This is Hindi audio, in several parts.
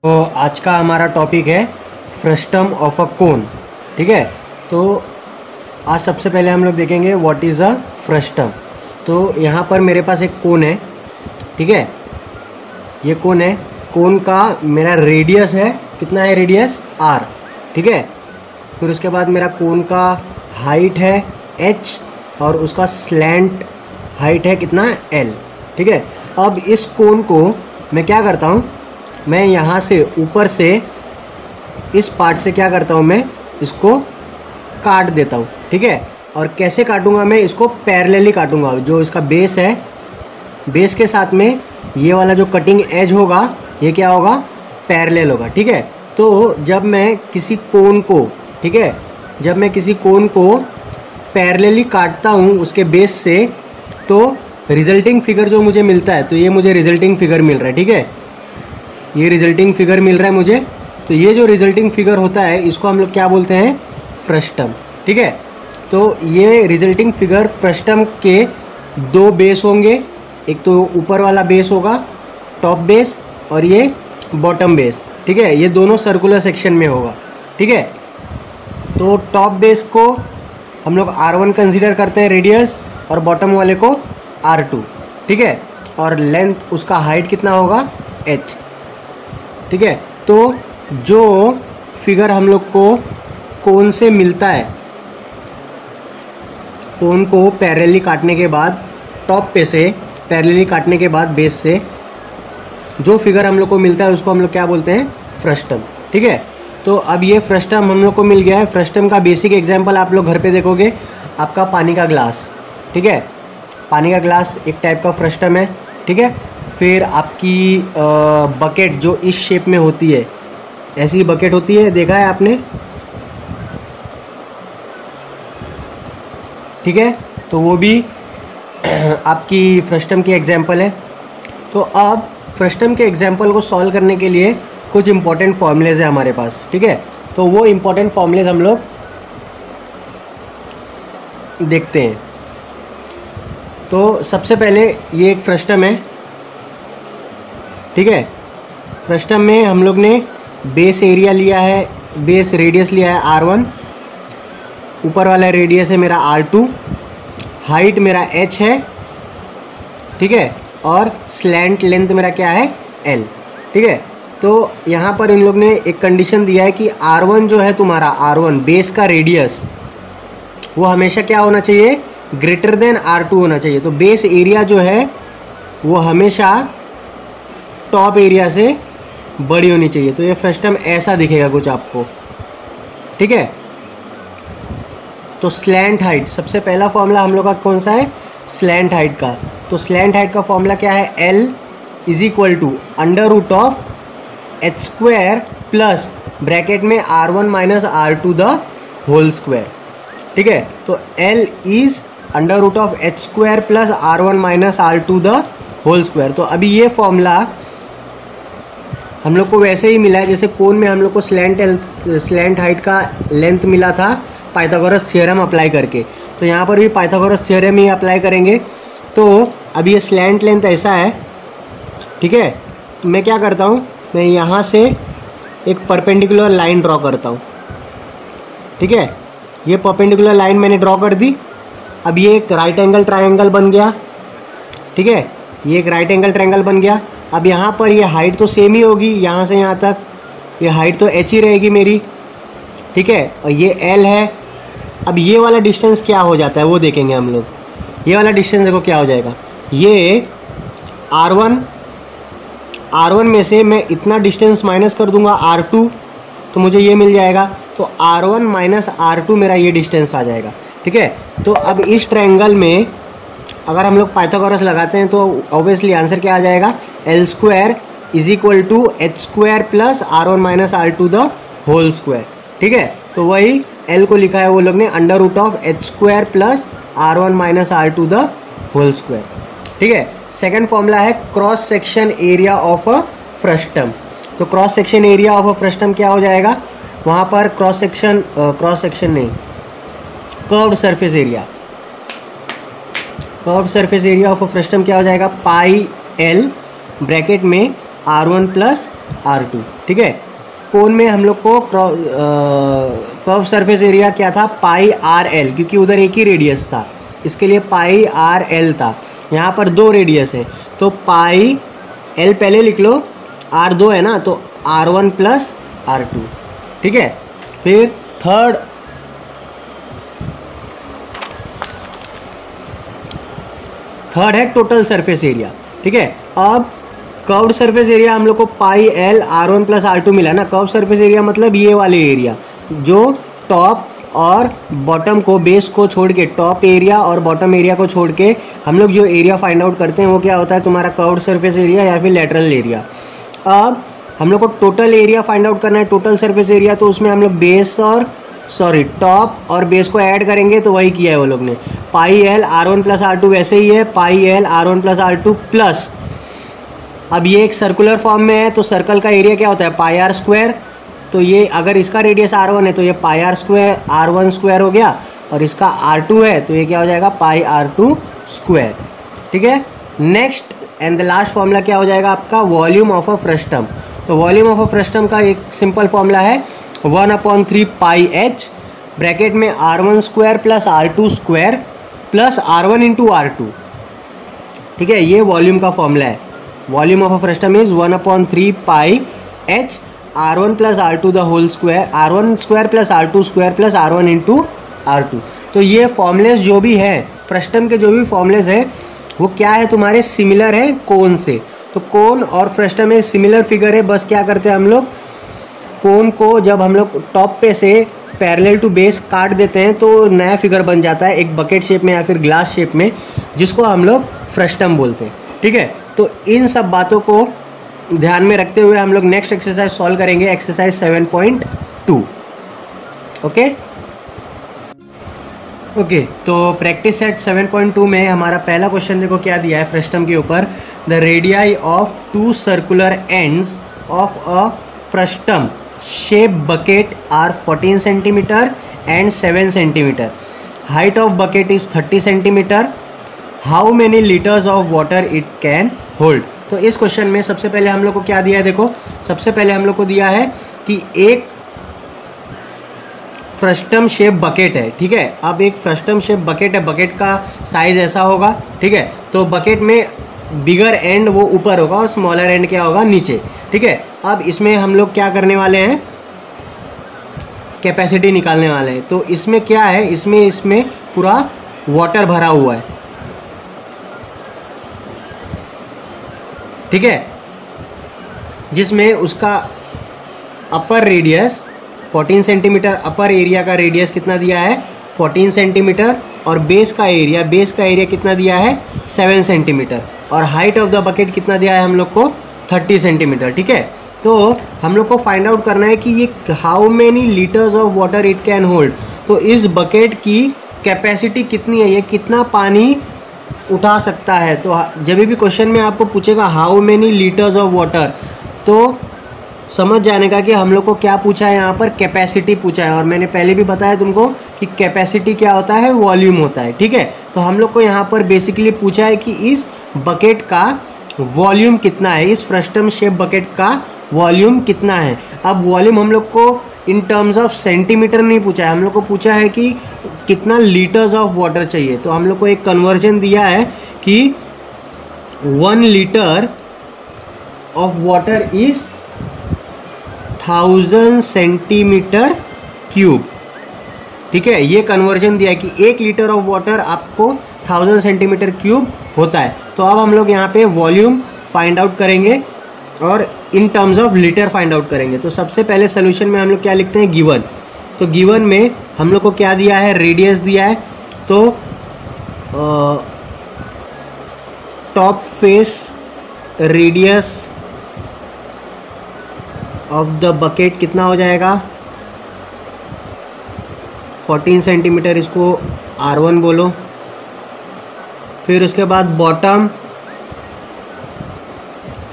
तो आज का हमारा टॉपिक है फ्रस्टम ऑफ अ कोन। ठीक है, तो आज सबसे पहले हम लोग देखेंगे व्हाट इज़ अ फ्रस्टम। तो यहाँ पर मेरे पास एक कोन है। ठीक है, ये कोन है। कोन का मेरा रेडियस है, कितना है रेडियस आर। ठीक है, फिर उसके बाद मेरा कोन का हाइट है एच और उसका स्लैंट हाइट है कितना एल। ठीक है, अब इस कोन को मैं क्या करता हूँ, मैं यहाँ से ऊपर से इस पार्ट से क्या करता हूँ, मैं इसको काट देता हूँ। ठीक है, और कैसे काटूँगा, मैं इसको पैरेलली काटूँगा। जो इसका बेस है, बेस के साथ में ये वाला जो कटिंग एज होगा ये क्या होगा, पैरेलल होगा। ठीक है, तो जब मैं किसी कोन को, ठीक है, जब मैं किसी कोन को पैरेलली काटता हूँ उसके बेस से, तो रिजल्टिंग फिगर जो मुझे मिलता है, तो ये मुझे रिजल्टिंग फिगर मिल रहा है। ठीक है, ये रिजल्टिंग फिगर मिल रहा है मुझे। तो ये जो रिजल्टिंग फिगर होता है इसको हम लोग क्या बोलते हैं, फ्रस्टम। ठीक है, तो ये रिजल्टिंग फिगर फ्रस्टम के दो बेस होंगे, एक तो ऊपर वाला बेस होगा टॉप बेस और ये बॉटम बेस। ठीक है, ये दोनों सर्कुलर सेक्शन में होगा। ठीक है, तो टॉप बेस को हम लोग R1 कंसीडर करते हैं रेडियस और बॉटम वाले को R2। ठीक है, और लेंथ उसका हाइट कितना होगा h। ठीक है, तो जो फिगर हम लोग को कोन से मिलता है, कोन को पैरेलली काटने के बाद, टॉप पे से पैरेलली काटने के बाद बेस से जो फिगर हम लोग को मिलता है उसको हम लोग क्या बोलते हैं, फ्रस्टम। ठीक है, तो अब ये फ्रस्टम हम लोग को मिल गया है। फ्रस्टम का बेसिक एग्जांपल आप लोग घर पे देखोगे, आपका पानी का ग्लास। ठीक है, पानी का ग्लास एक टाइप का फ्रस्टम है। ठीक है, फिर आपकी बकेट जो इस शेप में होती है, ऐसी बकेट होती है, देखा है आपने। ठीक है, तो वो भी आपकी फ्रस्टम की एग्जांपल है। तो अब फ्रस्टम के एग्जांपल को सॉल्व करने के लिए कुछ इंपॉर्टेंट फॉर्मूलेज है हमारे पास। ठीक है, तो वो इंपॉर्टेंट फॉर्मूलेज हम लोग देखते हैं। तो सबसे पहले ये एक फ्रस्टम है। ठीक है, फ्रस्टम में हम लोग ने बेस एरिया लिया है, बेस रेडियस लिया है R1, ऊपर वाला रेडियस है मेरा R2, हाइट मेरा h है। ठीक है, और स्लैंट लेंथ मेरा क्या है L। ठीक है, तो यहाँ पर इन लोग ने एक कंडीशन दिया है कि R1 जो है तुम्हारा, R1 बेस का रेडियस, वो हमेशा क्या होना चाहिए, ग्रेटर देन R2 होना चाहिए। तो बेस एरिया जो है वो हमेशा टॉप एरिया से बड़ी होनी चाहिए। तो ये फ्रस्टम ऐसा दिखेगा कुछ आपको। ठीक है, तो स्लैंट हाइट, सबसे पहला फॉर्मूला हम लोग का कौन सा है, स्लैंट हाइट का। तो स्लैंट हाइट का फॉर्मूला क्या है, L is equal to under root of h square plus bracket में R1 minus R2 the whole square. ठीक है, तो L is under root of h square plus R1 minus R2 the whole square. तो अभी ये फॉर्मूला हम लोग को वैसे ही मिला है जैसे कोन में हम लोग को स्लैंट हाइट का लेंथ मिला था पाइथागोरस थ्योरम अप्लाई करके। तो यहाँ पर भी पाइथागोरस थ्योरम ही अप्लाई करेंगे। तो अब ये स्लैंट लेंथ ऐसा है। ठीक है, तो मैं क्या करता हूँ, मैं यहाँ से एक परपेंडिकुलर लाइन ड्रॉ करता हूँ। ठीक है, ये परपेंडिकुलर लाइन मैंने ड्रॉ कर दी। अब ये एक राइट एंगल ट्रायंगल बन गया। ठीक है, ये एक राइट एंगल ट्रायंगल बन गया। अब यहाँ पर ये हाइट तो सेम ही होगी, यहाँ से यहाँ तक ये हाइट तो h ही रहेगी मेरी। ठीक है, और ये L है। अब ये वाला डिस्टेंस क्या हो जाता है वो देखेंगे हम लोग। ये वाला डिस्टेंस देखो क्या हो जाएगा, ये R1 में से मैं इतना डिस्टेंस माइनस कर दूंगा R2, तो मुझे ये मिल जाएगा। तो R1 माइनस R2 मेरा ये डिस्टेंस आ जाएगा। ठीक है, तो अब इस ट्रायंगल में अगर हम लोग पाइथागोरस लगाते हैं तो ऑब्वियसली आंसर क्या आ जाएगा, L square is equal to h square plus R1 minus R2 the whole square. ठीक है, तो वही L को लिखा है वो लोग ने under root of h square plus R1 minus R2 the whole square. ठीक है, सेकेंड फॉर्मूला है cross section area of a frustum. तो cross section area of a frustum क्या हो जाएगा, वहाँ पर क्रॉस सेक्शन नहीं, curved surface area, curved surface area of a frustum क्या हो जाएगा, पाई L ब्रैकेट में R1 प्लस R2, ठीक है। कोन में हम लोग को कर्व सरफेस एरिया क्या था, पाई आर एल, क्योंकि उधर एक ही रेडियस था, इसके लिए पाई आर एल था। यहाँ पर 2 रेडियस है तो पाई एल पहले लिख लो, R2 है ना, तो R1 प्लस R2, ठीक है। फिर थर्ड है टोटल सरफेस एरिया, ठीक है। अब कर्व्ड सरफेस एरिया हम लोग को pi L R1 plus R2 मिला ना। कर्व सरफेस एरिया मतलब ये वाले एरिया जो टॉप और बॉटम को, बेस को छोड़ के, टॉप एरिया और बॉटम एरिया को छोड़ के हम लोग जो एरिया फाइंड आउट करते हैं वो क्या होता है, तुम्हारा कर्व्ड सरफेस एरिया या फिर लेटरल एरिया। अब हम लोग को टोटल एरिया फाइंड आउट करना है, टोटल सरफेस एरिया, तो उसमें हम लोग टॉप और बेस को ऐड करेंगे, तो वही किया है वो लोग ने। Pi L R1 plus R2 वैसे ही है, pi L R1 plus R2 plus, अब ये एक सर्कुलर फॉर्म में है तो सर्कल का एरिया क्या होता है, पाई आर स्क्वायर। तो ये अगर इसका रेडियस R1 है तो ये पाई आर स्क्वायर R1 स्क्वायर हो गया, और इसका R2 है तो ये क्या हो जाएगा, पाई R2 स्क्वायर, ठीक है। Next and the last formula क्या हो जाएगा आपका, वॉल्यूम ऑफ अ फ्रस्टम। तो वॉल्यूम ऑफ अ फ्रस्टम का एक सिंपल फॉर्मूला है 1/3 पाई एच, ब्रैकेट में R1 square plus R2 square plus R1 into R2, ठीक है। ये वॉल्यूम का फॉर्मूला है। Volume of a frustum is 1/3 pi h R1 plus R2 the whole square, R1 square plus R2 square plus R1 into R2। तो ये फॉर्मूलेस जो भी है फ्रस्टम के, जो भी फॉर्मूलेस है वो क्या है, तुम्हारे सिमिलर है कोन से। तो कोन और फ्रस्टम में सिमिलर फिगर है, बस क्या करते हैं हम लोग, कोन को जब हम लोग टॉप पे से पैरेलल टू बेस काट देते हैं तो नया फिगर बन जाता है एक बकेट शेप में या फिर ग्लास शेप में, जिसको हम लोग फ्रस्टम बोलते हैं, ठीक है। तो इन सब बातों को ध्यान में रखते हुए हम लोग नेक्स्ट एक्सरसाइज सॉल्व करेंगे, एक्सरसाइज 7.2। ओके, तो प्रैक्टिस सेट 7.2 में हमारा पहला क्वेश्चन देखो क्या दिया है फ्रस्टम के ऊपर। The radii of 2 circular ends of a frustum shape bucket are 14 centimetre and 7 centimetre. Height of bucket is 30 centimetre. How many litres of water it can hold. तो इस क्वेश्चन में सबसे पहले हम लोग को क्या दिया है, देखो सबसे पहले हम लोग को दिया है कि एक फ्रस्टम शेप बकेट है, ठीक है। अब एक फ्रस्टम शेप बकेट है, बकेट का साइज ऐसा होगा, ठीक है। तो बकेट में बिगर एंड वो ऊपर होगा और स्मॉलर एंड क्या होगा, नीचे, ठीक है। अब इसमें हम लोग क्या करने वाले हैं, कैपेसिटी निकालने वाले हैं। तो इसमें क्या है, इसमें पूरा वाटर भरा हुआ है, ठीक है, जिसमें उसका अपर रेडियस 14 सेंटीमीटर, अपर एरिया का रेडियस कितना दिया है 14 सेंटीमीटर, और बेस का एरिया कितना दिया है 7 सेंटीमीटर, और हाइट ऑफ द बकेट कितना दिया है हम लोग को 30 सेंटीमीटर, ठीक है। तो हम लोग को फाइंड आउट करना है कि ये how many litres of water it can hold. तो इस बकेट की कैपेसिटी कितनी है, ये कितना पानी उठा सकता है। तो जब भी क्वेश्चन में आपको पूछेगा how many litres of water, तो समझ जाने का कि हम लोग को क्या पूछा है, यहाँ पर कैपेसिटी पूछा है। और मैंने पहले भी बताया तुमको कि कैपेसिटी क्या होता है, वॉल्यूम होता है, ठीक है। तो हम लोग को यहाँ पर बेसिकली पूछा है कि इस बकेट का वॉल्यूम कितना है, इस फ्रस्टम शेप बकेट का वॉल्यूम कितना है। अब वॉल्यूम हम लोग को इन टर्म्स ऑफ सेंटीमीटर नहीं पूछा है, हम लोग को पूछा है कि कितना लीटर्स ऑफ वाटर चाहिए। तो हम लोग को एक कन्वर्जन दिया है कि 1 litre of water is 1000 centimetre cube, ठीक है। ये कन्वर्जन दिया है कि 1 लीटर ऑफ वाटर आपको 1000 सेंटीमीटर क्यूब होता है। तो अब हम लोग यहाँ पे वॉल्यूम फाइंड आउट करेंगे और in terms of litre find out करेंगे। तो सबसे पहले सोल्यूशन में हम लोग क्या लिखते हैं, गिवन। तो गिवन में हम लोग को क्या दिया है, रेडियस दिया है। तो top face radius of the bucket कितना हो जाएगा 14 सेंटीमीटर, इसको R1 बोलो। फिर उसके बाद बॉटम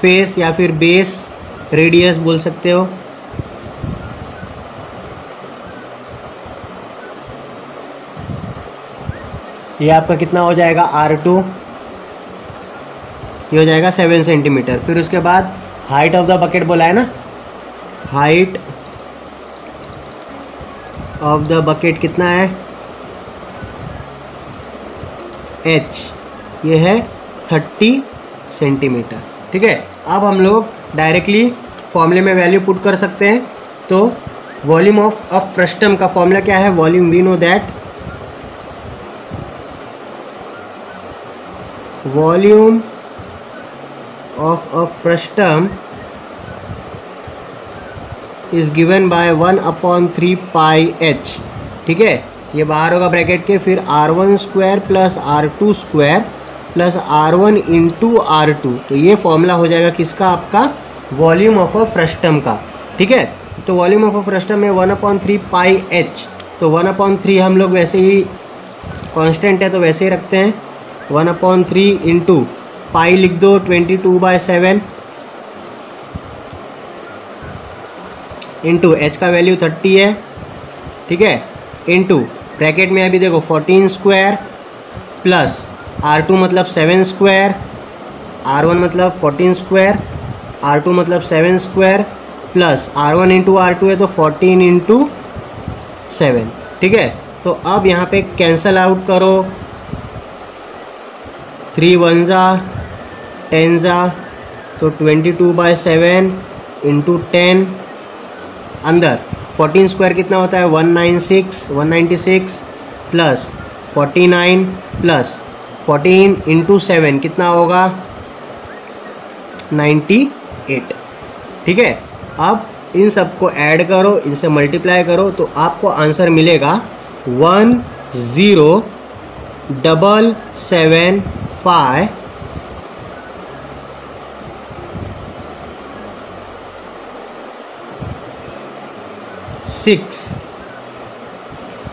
फेस या फिर बेस रेडियस बोल सकते हो, ये आपका कितना हो जाएगा R2, ये हो जाएगा 7 सेंटीमीटर। फिर उसके बाद हाइट ऑफ द बकेट बोला है ना, हाइट ऑफ द बकेट कितना है, h, ये है 30 सेंटीमीटर। ठीक है, अब हम लोग डायरेक्टली फॉर्मूले में वैल्यू पुट कर सकते हैं। तो वॉल्यूम ऑफ अ फ्रस्टम का फॉर्मूला क्या है, volume we know that volume of a frustum is given by 1/3 pi h। ठीक है, ये बाहर होगा ब्रैकेट के, फिर r1 square plus r2 square plus r1 into r2। तो ये फॉर्मूला हो जाएगा किसका, आपका वॉल्यूम ऑफ अ फ्रस्टम का। ठीक है, तो वॉल्यूम ऑफ अ फ्रस्टम में 1/3 पाई h। तो 1/3 हम लोग वैसे ही कांस्टेंट है तो वैसे ही रखते हैं, 1/3 इंटू पाई लिख दो 22/7 इंटू h का वैल्यू 30 है। ठीक है, इंटू ब्रैकेट में अभी देखो 14 स्क्वायर प्लस r2 मतलब 7 स्क्वायर, r1 मतलब 14 स्क्वायर, r2 मतलब 7 square plus r1 into r2 है तो 14 इंटू 7। ठीक है, तो अब यहाँ पे कैंसल आउट करो, 3 1 जा 10 जा, तो 22/7 इंटू 10, अंदर 14 स्क्वायर कितना होता है 196 प्लस 49 प्लस 14 इंटू 7 कितना होगा 98। ठीक है, अब इन सबको ऐड करो, इनसे मल्टीप्लाई करो तो आपको आंसर मिलेगा 10775 6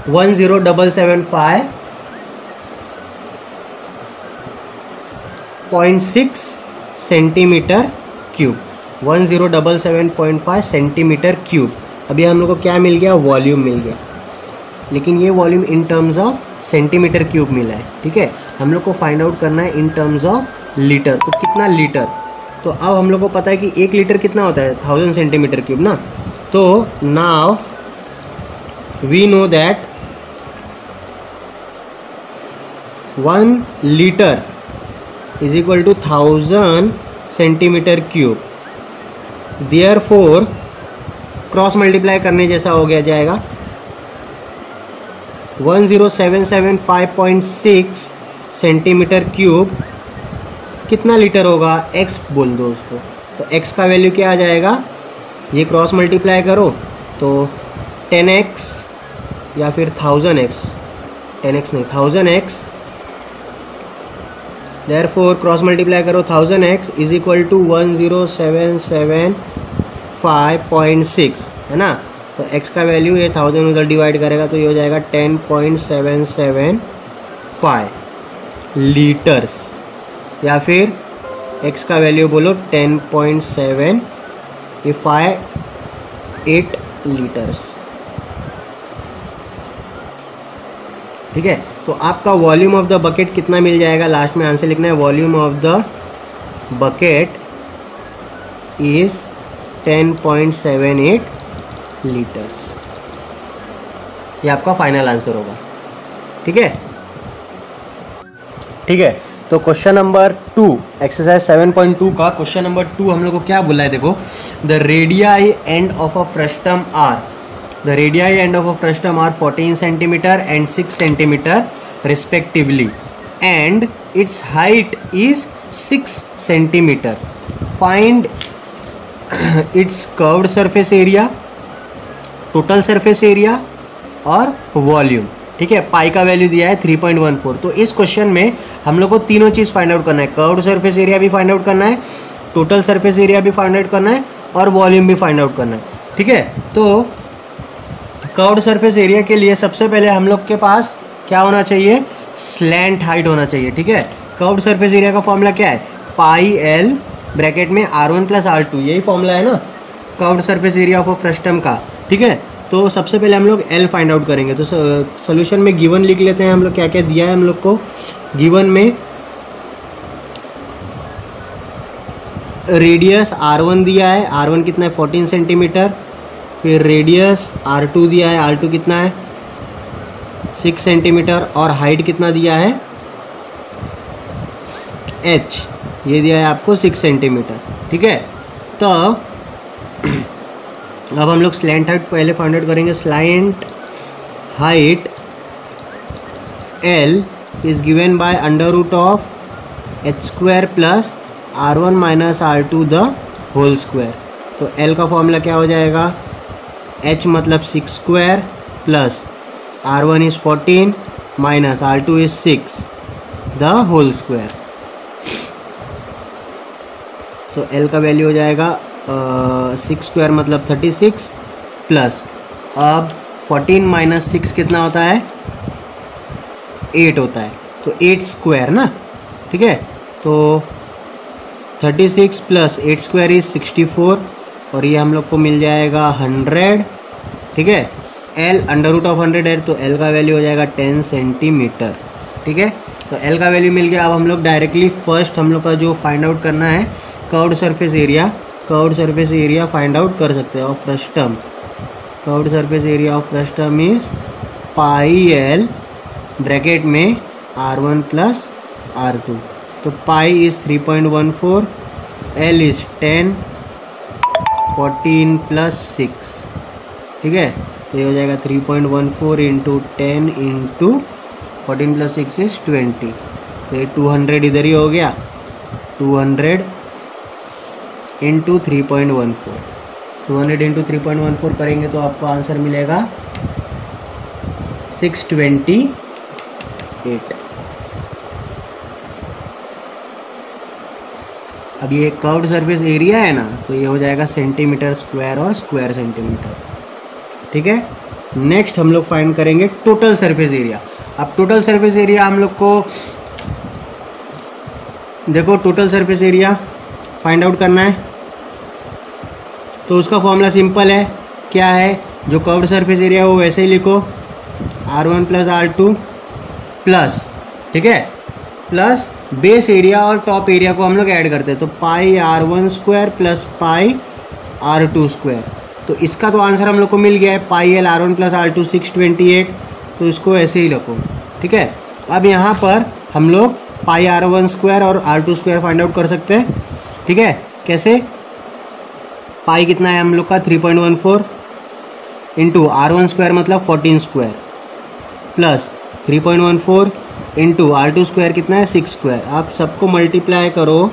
10775.6 सेंटीमीटर क्यूब, 10775 सेंटीमीटर क्यूब। अभी हम लोग को क्या मिल गया, वॉल्यूम मिल गया, लेकिन ये volume in terms of centimetre cube मिला है। ठीक है, हम लोग को फाइंड आउट करना है इन टर्म्स ऑफ लीटर। तो कितना लीटर, तो अब हम लोग को पता है कि 1 लीटर कितना होता है 1000 सेंटीमीटर क्यूब ना। तो now we know that 1 litre is equal to 1000 centimetre cube. Therefore cross multiply करने जैसा हो गया जाएगा, 10775.6 सेंटीमीटर क्यूब कितना लीटर होगा, x बोल दो उसको। तो x का वैल्यू क्या आ जाएगा, ये क्रॉस मल्टीप्लाई करो तो 10x या फिर 1000x, 10x नहीं 1000x, देयरफॉर क्रॉस मल्टीप्लाई करो 1000x इज इक्वल टू 10775.6 है ना। तो x का वैल्यू ये 1000 उधर डिवाइड करेगा तो ये हो जाएगा 10.775 लीटर्स, या फिर x का वैल्यू बोलो 10.758 लीटर्स। ठीक है, तो आपका वॉल्यूम ऑफ द बकेट कितना मिल जाएगा, लास्ट में आंसर लिखना है, volume of the bucket is 10.78 litres. ये आपका फाइनल आंसर होगा। ठीक है, ठीक है, तो क्वेश्चन नंबर 2 एक्सरसाइज 7.2 का क्वेश्चन नंबर 2 हम लोग को क्या बोला है, देखो the radii end of a frustum are, the radii end of a frustum are 14 centimetre and 6 centimetre respectively and its height is 6 centimetre. Find its curved surface area, total surface area और वॉल्यूम। ठीक है, पाई का वैल्यू दिया है 3.14। तो इस क्वेश्चन में हम लोग को तीनों चीज़ फाइंड आउट करना है, कर्व्ड सरफेस एरिया भी फाइंड आउट करना है, टोटल सरफेस एरिया भी फाइंड आउट करना है और वॉल्यूम भी फाइंड आउट करना है। ठीक है, तो कर्व्ड सरफेस एरिया के लिए सबसे पहले हम लोग के पास क्या होना चाहिए, स्लैंट हाइट होना चाहिए। ठीक है, कर्व्ड सरफेस एरिया का फॉर्मूला क्या है, पाई एल ब्रैकेट में r1 प्लस r2, यही फॉर्मूला है ना curved surface area of a frustum का। ठीक है, तो सबसे पहले हम लोग L फाइंड आउट करेंगे। तो सोल्यूशन में गिवन लिख लेते हैं हम लोग, क्या क्या दिया है हम लोग को गिवन में। रेडियस R1 दिया है, R1 कितना है 14 सेंटीमीटर। फिर रेडियस R2 दिया है, R2 कितना है 6 सेंटीमीटर। और हाइट कितना दिया है H, ये दिया है आपको 6 सेंटीमीटर। ठीक है, तो अब हम लोग स्लैंट हाइट पहले फाइंड आउट करेंगे। Slant height L is given by under root of h square plus R1 minus R2 the whole square. तो L का फॉर्मूला क्या हो जाएगा, h मतलब 6 square plus R1 is 14 minus R2 is 6 the whole square. तो L का वैल्यू हो जाएगा 6 स्क्वायर मतलब 36 प्लस, अब 14 माइनस 6 कितना होता है 8 होता है, तो 8 स्क्वायर ना। ठीक है, तो 36 प्लस 8 स्क्वायर इज 64 और ये हम लोग को मिल जाएगा 100। ठीक है, L अंडर रूट ऑफ 100 है तो L का वैल्यू हो जाएगा 10 सेंटीमीटर। ठीक है, तो L का वैल्यू मिल गया। अब हम लोग डायरेक्टली फर्स्ट हम लोग का जो फाइंड आउट करना है curved surface area, curved surface area find out कर सकते हैं of frustum. Curved surface area of frustum is pi L bracket में R1 प्लस R2। तो पाई इज़ 3.14, L इज़ 10, 14 प्लस 6। ठीक है, तो ये हो जाएगा 3.14 इंटू 10 इंटू 14 प्लस 6 इज़ 20। तो ये 200 इधर ही हो गया, 200 इंटू 3.14, 200 इंटू 3.14 करेंगे तो आपको आंसर मिलेगा 628। अब ये कर्व्ड सरफेस एरिया है ना, तो ये हो जाएगा सेंटीमीटर स्क्वायर और स्क्वायर सेंटीमीटर। ठीक है, नेक्स्ट हम लोग फाइंड करेंगे टोटल सरफेस एरिया। अब टोटल सरफेस एरिया हम लोग को देखो, total surface area find out करना है तो उसका फॉर्मूला सिंपल है। क्या है, जो कर्व्ड सरफेस एरिया है वो वैसे ही लिखो, R1 प्लस R2 प्लस, ठीक है, प्लस बेस एरिया और टॉप एरिया को हम लोग ऐड करते हैं, तो पाई R1 square plus pi R2 square. तो इसका तो आंसर हम लोग को मिल गया है, पाई L R1 प्लस R2 628। तो इसको ऐसे ही रखो। ठीक है, अब यहाँ पर हम लोग पाई R1 स्क्वायर और R2 स्क्वायर फाइंड आउट कर सकते हैं। ठीक है, कैसे, पाई कितना है हम लोग का 3.14 इंटू R1 स्क्वायर मतलब 14 square plus 3.14 into R2 square कितना है 6 स्क्वायर। आप सबको मल्टीप्लाई करो,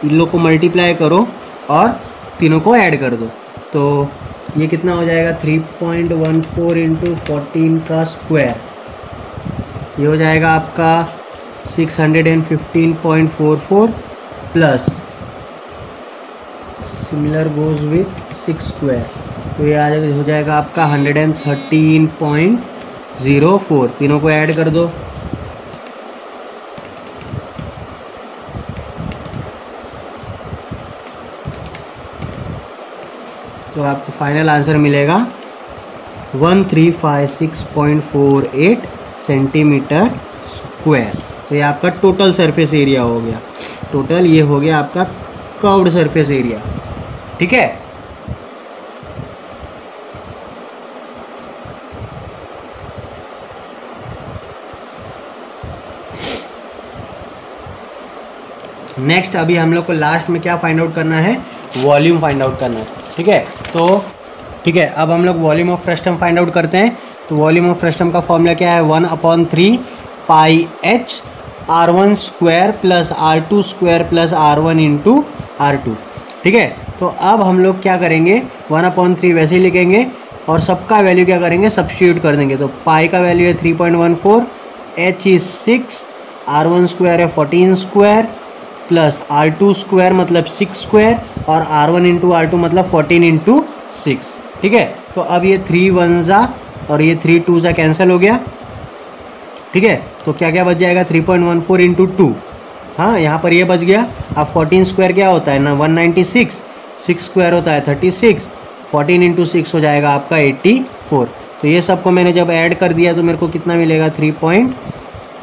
इन लोग को मल्टीप्लाई करो और तीनों को ऐड कर दो। तो ये कितना हो जाएगा 3.14 इंटू 14 का स्क्वायर, ये हो जाएगा आपका 615.44 plus similar goes with 6 square, तो ये हो जाएगा आपका 113.04। तीनों को ऐड कर दो, तो आपको फाइनल आंसर मिलेगा 1356.48 सेंटीमीटर स्क्वायर। तो ये आपका टोटल सरफेस एरिया हो गया। टोटल ये हो गया आपका कर्व्ड सरफेस एरिया। ठीक है, नेक्स्ट अभी हम लोग को लास्ट में क्या फाइंड आउट करना है, वॉल्यूम फाइंड आउट करना है। ठीक है, तो ठीक है, अब हम लोग volume of frustum find out करते हैं। तो वॉल्यूम ऑफ फ्रस्टम का फॉर्मूला क्या है, 1/3 pi H R1 square plus R2 square plus R1 into R2। ठीक है, तो अब हम लोग क्या करेंगे, 1/3 वैसे ही लिखेंगे और सबका वैल्यू क्या करेंगे, सब्स्टिट्यूट कर देंगे। तो पाई का वैल्यू है 3.14, H इज 6, R1 स्क्वायर है 14 स्क्वायर प्लस R2 स्क्वायर मतलब 6 स्क्वायर और R1 इंटू R2 मतलब 14 इंटू 6। ठीक है, तो अब ये 3 1 ज़ा और ये 3 2 ज़ा कैंसिल हो गया। ठीक है, तो क्या क्या बच जाएगा, 3.14 इंटू 2, हाँ यहाँ पर ये बच गया। अब 14 स्क्वायर क्या होता है ना 196, 6 स्क्वायर होता है 36, 14 इंटू 6 हो जाएगा आपका 84। तो ये सबको मैंने जब ऐड कर दिया तो मेरे को कितना मिलेगा,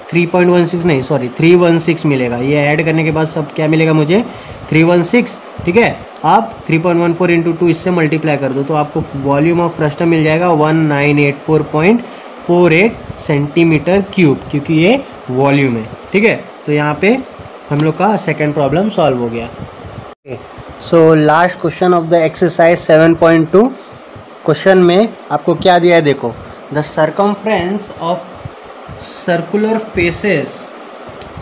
3.16 नहीं सॉरी 316 मिलेगा। ये ऐड करने के बाद सब क्या मिलेगा मुझे 316, ठीक है। आप 3.14 इंटू 2 इससे मल्टीप्लाई कर दो तो आपको वॉल्यूम ऑफ फ्रस्टम मिल जाएगा 1984.48 सेंटीमीटर क्यूब, क्योंकि ये वॉल्यूम है, ठीक है। तो यहाँ पे हम लोग का सेकेंड प्रॉब्लम सॉल्व हो गया। So last question of the exercise 7.2। Question में आपको क्या दिया है देखो, the circumference of circular faces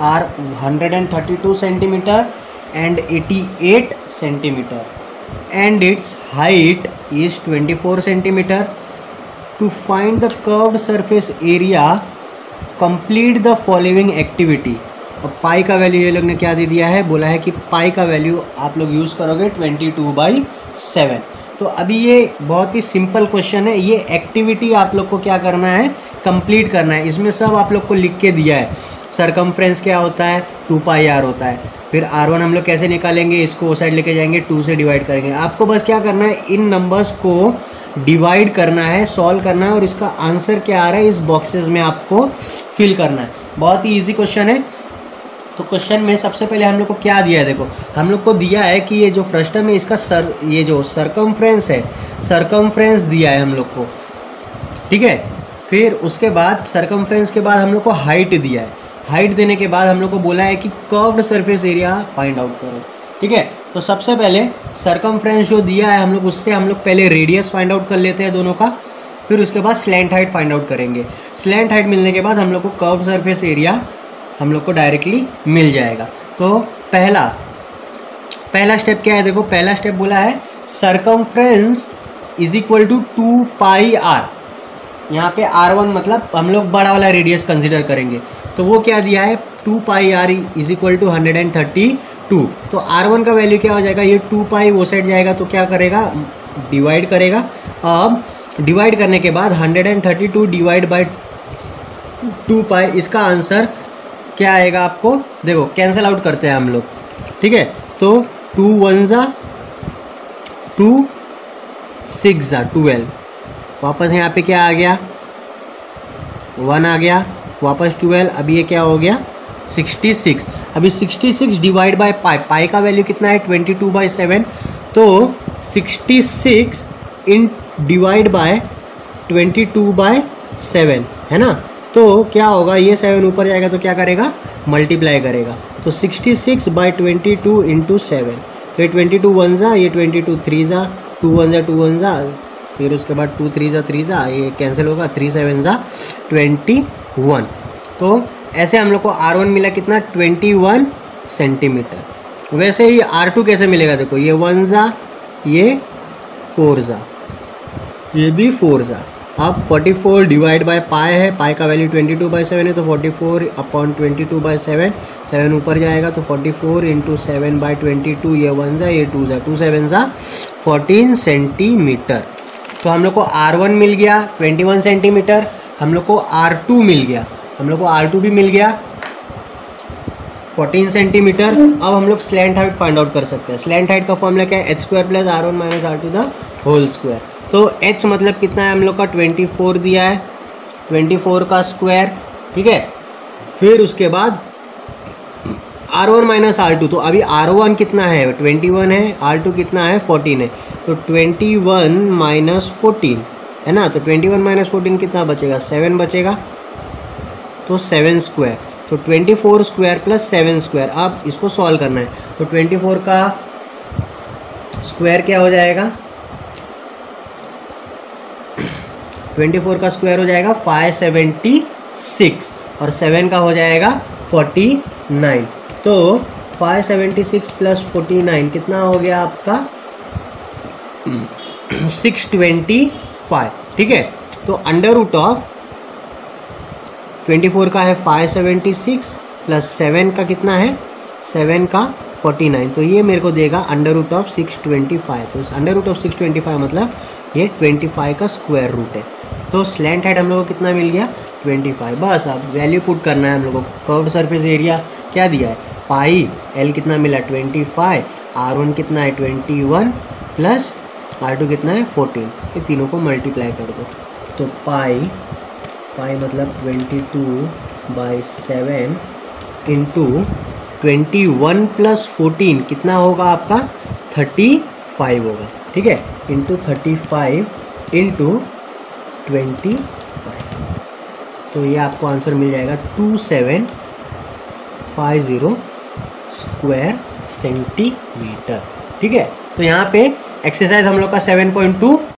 are 132 centimetre and 88 centimeter and its height is 24 centimeter. To find the curved surface area complete the following activity। अब पाई का वैल्यू ये लोग ने क्या दे दिया है, बोला है कि पाई का वैल्यू आप लोग यूज़ करोगे 22/7। तो अभी ये बहुत ही सिंपल क्वेश्चन है, ये एक्टिविटी आप लोग को क्या करना है, कंप्लीट करना है। इसमें सब आप लोग को लिख के दिया है। सरकमफ्रेंस क्या होता है 2πr होता है, फिर R1 हम लोग कैसे निकालेंगे, इसको वो साइड लेके जाएंगे 2 से डिवाइड करेंगे। आपको बस क्या करना है, इन नंबर्स को डिवाइड करना है, सॉल्व करना है और इसका आंसर क्या आ रहा है इस बॉक्सेस में आपको फिल करना है। बहुत ही ईजी क्वेश्चन है। तो क्वेश्चन में सबसे पहले हम लोग को क्या दिया है देखो, हम लोग को दिया है कि ये जो फ्रस्टम है इसका ये जो सरकमफ्रेंस है, सरकमफ्रेंस दिया है हम लोग को, ठीक है। फिर उसके बाद सरकमफ्रेंस के बाद हम लोग को हाइट दिया है, हाइट देने के बाद हम लोग को बोला है कि curved surface area find out करो, ठीक है। तो सबसे पहले सरकमफ्रेंस जो दिया है हम लोग उससे हम लोग पहले रेडियस फाइंड आउट कर लेते हैं दोनों का, फिर उसके बाद स्लैंट हाइट फाइंड आउट करेंगे। स्लैंट हाइट मिलने के बाद हम लोग को कर्व्ड सरफेस एरिया हम लोग को डायरेक्टली मिल जाएगा। तो पहला स्टेप क्या है देखो, पहला स्टेप बोला है circumference is equal to 2πr। यहाँ पे R1 मतलब हम लोग बड़ा वाला रेडियस कंसिडर करेंगे, तो वो क्या दिया है 2πr इज इक्वल टू 132। तो R1 का वैल्यू क्या हो जाएगा, ये 2π वो साइड जाएगा तो क्या करेगा, डिवाइड करेगा। अब डिवाइड करने के बाद 132 डिवाइड बाई 2π, इसका आंसर क्या आएगा आपको देखो, कैंसिल आउट करते हैं हम लोग, ठीक है। तो 2 1 जा 2 6 जा 12, वापस यहाँ पे क्या आ गया 1 आ गया, वापस 12, अभी ये क्या हो गया 66। अभी 66 डिवाइड बाय पाई, पाई का वैल्यू कितना है 22/7, तो 66 इन डिवाइड बाय 22/7 है ना। तो क्या होगा, ये 7 ऊपर जाएगा तो क्या करेगा, मल्टीप्लाई करेगा। तो 66/22 इंटू 7, तो ये 22 1 जा, ये 22 3 जा, 2 1 जा 2 1 जा, फिर उसके बाद 2 3 जा 3 जा, ये कैंसिल होगा, 3 7 जा 21। तो ऐसे हम लोग को R1 मिला कितना 21 सेंटीमीटर। वैसे ही R2 कैसे मिलेगा देखो, ये 1 जा, ये 4 जा, ये भी 4 जा। अब 44 डिवाइड बाय पाई है, पाई का वैल्यू 22/7 है, तो 44/22/7, 7 ऊपर जाएगा तो 44 इंटू 7/22, ये 1 जा, ये 2 जा, 2 7 जा 14 सेंटीमीटर। तो हम लोग को R1 मिल गया 21 सेंटीमीटर, हम लोग को R2 मिल गया, हम लोग को R2 भी मिल गया 14 सेंटीमीटर। अब हम लोग स्लैंट हाइट फाइंड आउट कर सकते हैं। स्लैंट हाइट का फॉर्मूला क्या है, h² + R1 - R2 the whole square. तो h मतलब कितना है हम लोग का 24 दिया है, 24 का स्क्वायर, ठीक है। फिर उसके बाद R1 - R2, तो अभी R1 कितना है 21 है, R2 कितना है 14 है, तो 21 - 14 है ना। तो 21 - 14 कितना बचेगा 7 बचेगा, तो 7 स्क्वायर, तो 24 स्क्वायर + 7 स्क्वायर। अब इसको सॉल्व करना है, तो 24 का स्क्वायर क्या हो जाएगा, 24 का स्क्वायर हो जाएगा 576 और 7 का हो जाएगा 49। तो 576 + 49 कितना हो गया आपका 625, ठीक है। तो अंडर रूट ऑफ 24 का है 576 + 7 का कितना है 7 का 49, तो ये मेरे को देगा अंडर रूट ऑफ 625। तो अंडर रूट ऑफ 625 मतलब ये 25 का स्क्वायर रूट है। तो स्लैंट हाइट हम लोग को कितना मिल गया 25। बस अब वैल्यू पुट करना है हम लोग को। कर्व्ड सरफेस एरिया क्या दिया है पाई, एल कितना मिला 25, R1 कितना है 21 + R2 कितना है 14, ये तीनों को मल्टीप्लाई कर दो। तो पाई मतलब 22 बाई 7 इंटू 21 प्लस 14 कितना होगा आपका 35 होगा, ठीक है, इंटू 35 इंटू 25, तो ये आपको आंसर मिल जाएगा 2750 स्क्वायर सेंटीमीटर। ठीक है, तो यहाँ पे एक्सरसाइज हम लोग का 7.2